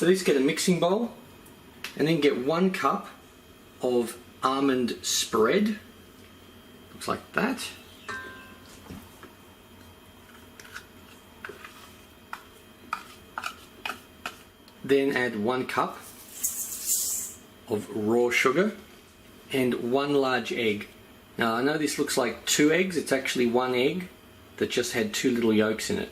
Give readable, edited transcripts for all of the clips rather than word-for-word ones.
this, get a mixing bowl and then get 1 cup of almond spread. Looks like that. Then add 1 cup of raw sugar and 1 large egg. Now I know this looks like 2 eggs, it's actually 1 egg that just had 2 little yolks in it.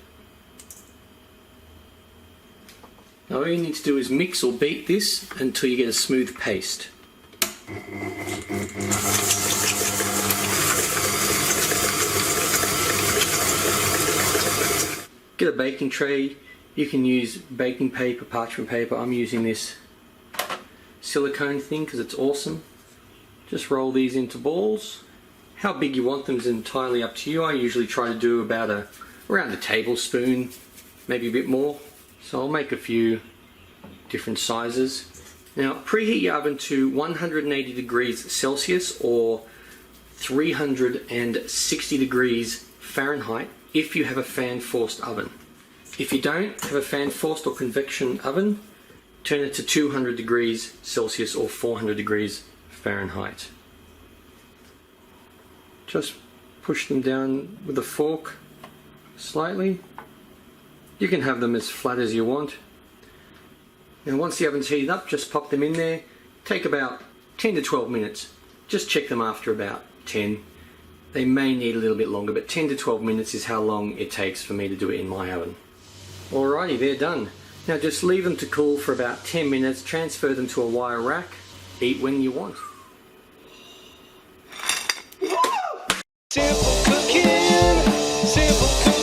Now all you need to do is mix or beat this until you get a smooth paste. Get a baking tray. You can use baking paper, parchment paper. I'm using this silicone thing because it's awesome. Just roll these into balls. How big you want them is entirely up to you. I usually try to do about around a tablespoon, maybe a bit more. So I'll make a few different sizes. Now preheat your oven to 180 degrees Celsius or 360 degrees Fahrenheit if you have a fan forced oven. If you don't have a fan forced or convection oven, turn it to 200 degrees Celsius or 400 degrees Fahrenheit. Just push them down with a fork slightly. You can have them as flat as you want. Now once the oven's heated up, just pop them in there. Take about 10 to 12 minutes. Just check them after about 10. They may need a little bit longer, but 10 to 12 minutes is how long it takes for me to do it in my oven. Alrighty, they're done. Now just leave them to cool for about 10 minutes, transfer them to a wire rack, eat when you want. Simple cooking, simple cooking.